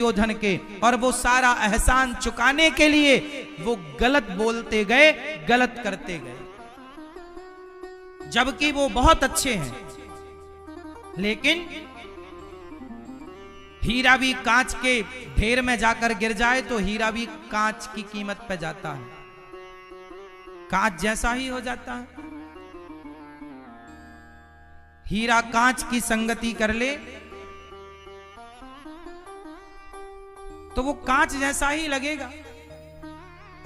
दुर्योधन के, और वो सारा एहसान चुकाने के लिए वो गलत बोलते गए, गलत करते गए, जबकि वो बहुत अच्छे हैं। लेकिन हीरा भी कांच के ढेर में जाकर गिर जाए तो हीरा भी कांच की कीमत पे जाता है, कांच जैसा ही हो जाता है। हीरा कांच की संगति कर ले तो वो कांच जैसा ही लगेगा,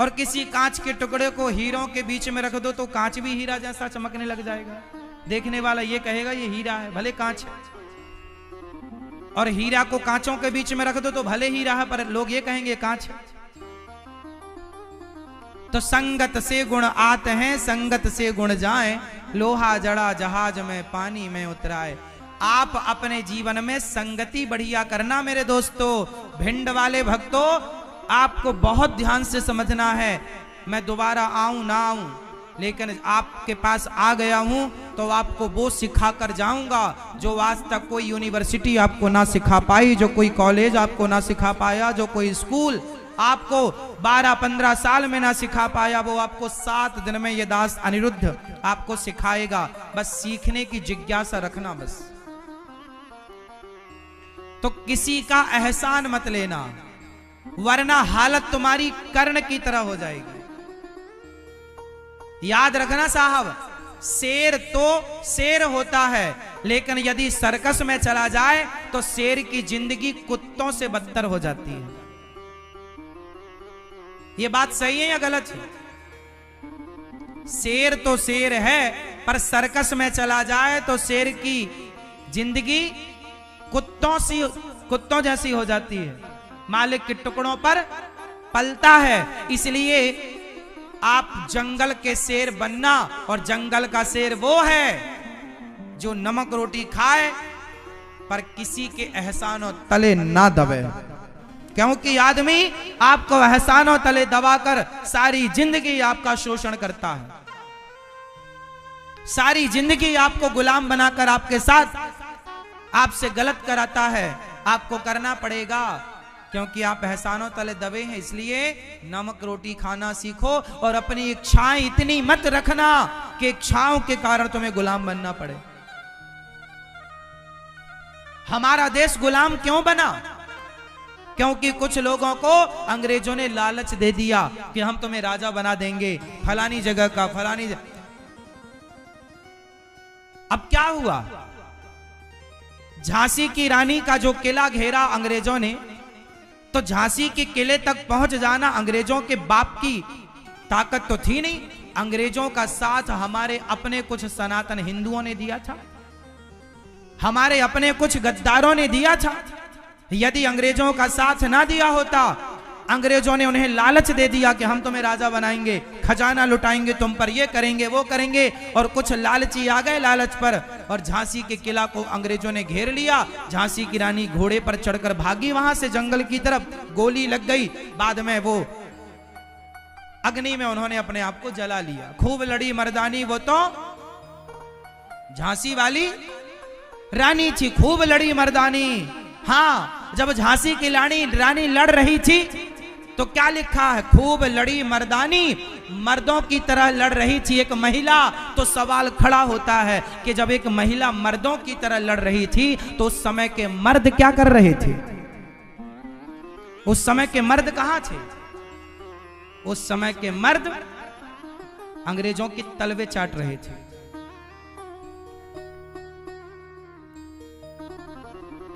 और किसी कांच के टुकड़े को हीरों के बीच में रख दो तो कांच भी हीरा जैसा चमकने लग जाएगा। देखने वाला ये कहेगा ये हीरा है, भले कांच है। और हीरा को कांचों के बीच में रख दो तो भले हीरा है, पर लोग ये कहेंगे कांच है। तो संगत से गुण आते हैं, संगत से गुण जाए, लोहा जड़ा जहाज में पानी में उतराए। आप अपने जीवन में संगति बढ़िया करना मेरे दोस्तों। भिंड वाले भक्तों, आपको बहुत ध्यान से समझना है। मैं दोबारा आऊं ना आऊं, लेकिन आपके पास आ गया हूं तो आपको वो सिखा कर जाऊंगा जो आज तक कोई यूनिवर्सिटी आपको ना सिखा पाई, जो कोई कॉलेज आपको ना सिखा पाया, जो कोई स्कूल आपको 12-15 साल में ना सिखा पाया, वो आपको 7 दिन में ये दास अनिरुद्ध आपको सिखाएगा। बस सीखने की जिज्ञासा रखना बस। तो किसी का एहसान मत लेना, वरना हालत तुम्हारी कर्ण की तरह हो जाएगी। याद रखना साहब, शेर तो शेर होता है, लेकिन यदि सर्कस में चला जाए तो शेर की जिंदगी कुत्तों से बदतर हो जाती है। यह बात सही है या गलत है? शेर तो शेर है, पर सर्कस में चला जाए तो शेर की जिंदगी कुत्तों जैसी हो जाती है, मालिक के टुकड़ों पर पलता है। इसलिए आप जंगल के शेर बनना, और जंगल का शेर वो है जो नमक रोटी खाए पर किसी के एहसानों तले ना दबे। क्योंकि आदमी आपको एहसानों तले दबाकर सारी जिंदगी आपका शोषण करता है, सारी जिंदगी आपको गुलाम बनाकर आपके साथ आपसे गलत कराता है। आपको करना पड़ेगा, क्योंकि आप एहसानों तले दबे हैं। इसलिए नमक रोटी खाना सीखो, और अपनी इच्छाएं इतनी मत रखना कि इच्छाओं के कारण तुम्हें गुलाम बनना पड़े। हमारा देश गुलाम क्यों बना? क्योंकि कुछ लोगों को अंग्रेजों ने लालच दे दिया कि हम तुम्हें राजा बना देंगे फलानी जगह का, फलानी जगह। अब क्या हुआ? झांसी की रानी का जो किला घेरा अंग्रेजों ने, तो झांसी के किले तक पहुंच जाना अंग्रेजों के बाप की ताकत तो थी नहीं। अंग्रेजों का साथ हमारे अपने कुछ सनातन हिंदुओं ने दिया था, हमारे अपने कुछ गद्दारों ने दिया था। यदि अंग्रेजों का साथ ना दिया होता, अंग्रेजों ने उन्हें लालच दे दिया कि हम तुम्हें राजा बनाएंगे, खजाना लुटाएंगे तुम पर, ये करेंगे वो करेंगे, और कुछ लालची आ गए लालच पर, और झांसी के किला को अंग्रेजों ने घेर लिया। झांसी की रानी घोड़े पर चढ़कर भागी वहां से जंगल की तरफ, गोली लग गई। बाद में वो अग्नि में उन्होंने अपने आप को जला लिया। खूब लड़ी मर्दानी, वो तो झांसी वाली रानी थी, खूब लड़ी मर्दानी। हाँ, जब झांसी की रानी लड़ रही थी तो क्या लिखा है? खूब लड़ी मर्दानी, मर्दों की तरह लड़ रही थी एक महिला। तो सवाल खड़ा होता है कि जब एक महिला मर्दों की तरह लड़ रही थी तो उस समय के मर्द क्या कर रहे थे? उस समय के मर्द कहां थे? उस समय के मर्द अंग्रेजों की तलवे चाट रहे थे।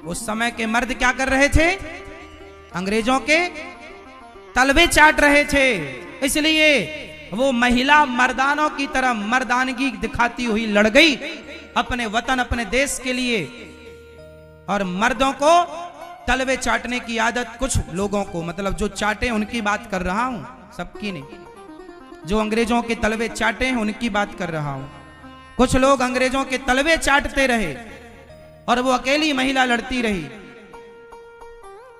उस समय के मर्द क्या कर रहे थे? अंग्रेजों के तलवे चाट रहे थे। इसलिए वो महिला मर्दानों की तरह मर्दानगी दिखाती हुई लड़ गई अपने वतन, अपने देश के लिए। और मर्दों को तलवे चाटने की आदत कुछ लोगों को, मतलब जो चाटे उनकी बात कर रहा हूं, सबकी नहीं। जो अंग्रेजों के तलवे चाटे हैं उनकी बात कर रहा हूं। कुछ लोग अंग्रेजों के तलवे चाटते रहे और वो अकेली महिला लड़ती रही।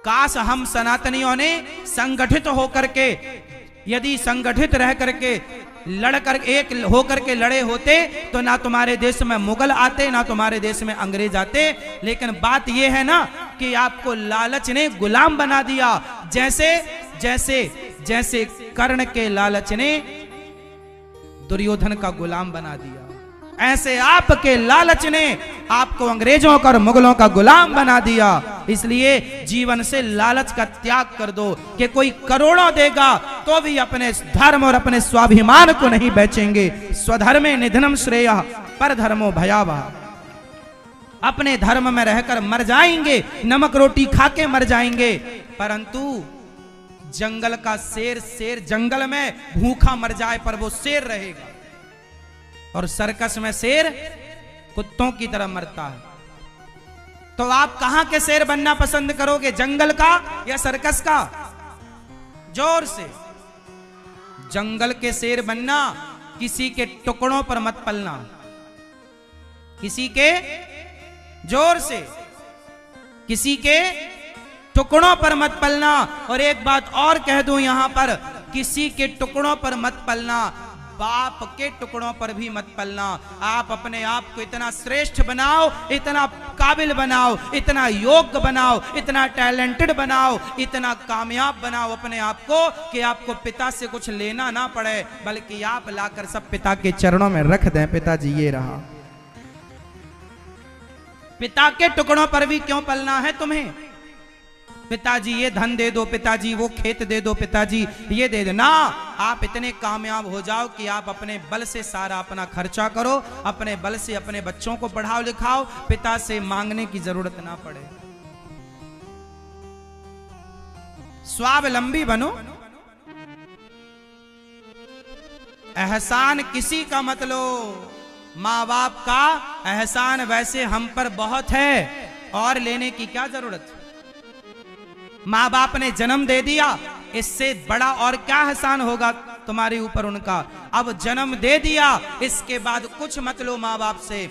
काश हम सनातनियों ने संगठित होकर के, यदि संगठित रह करके लड़कर एक होकर के लड़े होते तो ना तुम्हारे देश में मुगल आते, ना तुम्हारे देश में अंग्रेज आते। लेकिन बात यह है ना कि आपको लालच ने गुलाम बना दिया, जैसे जैसे जैसे कर्ण के लालच ने दुर्योधन का गुलाम बना दिया, ऐसे आपके लालच ने आपको अंग्रेजों का और मुगलों का गुलाम बना दिया। इसलिए जीवन से लालच का त्याग कर दो कि कोई करोड़ों देगा तो भी अपने धर्म और अपने स्वाभिमान को नहीं बेचेंगे। स्वधर्मे निधनम श्रेय पर धर्मो भयावह। अपने धर्म में रहकर मर जाएंगे, नमक रोटी खा के मर जाएंगे, परंतु जंगल का शेर जंगल में भूखा मर जाए पर वो शेर रहेगा, और सर्कस में शेर कुत्तों की तरह मरता है। तो आप कहां के शेर बनना पसंद करोगे, जंगल का या सर्कस का? जोर से। जंगल के शेर बनना, किसी के टुकड़ों पर मत पलना, किसी के, जोर से, किसी के टुकड़ों पर मत पलना। और एक बात और कह दूं यहां पर, किसी के टुकड़ों पर मत पलना, बाप के टुकड़ों पर भी मत पलना। आप अपने आप को इतना श्रेष्ठ बनाओ, इतना काबिल बनाओ, इतना योग्य बनाओ, इतना टैलेंटेड बनाओ, इतना कामयाब बनाओ अपने आप को कि आपको पिता से कुछ लेना ना पड़े, बल्कि आप लाकर सब पिता के चरणों में रख दें। पिताजी ये रहा। पिता के टुकड़ों पर भी क्यों पलना है तुम्हें? पिताजी ये धन दे दो, पिताजी वो खेत दे दो, पिताजी ये दे दो ना। आप इतने कामयाब हो जाओ कि आप अपने बल से सारा अपना खर्चा करो, अपने बल से अपने बच्चों को पढ़ाओ लिखाओ, पिता से मांगने की जरूरत ना पड़े। स्वावलंबी बनो। एहसान किसी का मत लो, माँ बाप का एहसान वैसे हम पर बहुत है, और लेने की क्या जरूरत। माँ बाप ने जन्म दे दिया, इससे बड़ा और क्या एहसान होगा तुम्हारे ऊपर उनका। अब जन्म दे दिया, इसके बाद कुछ मत लो माँ बाप से।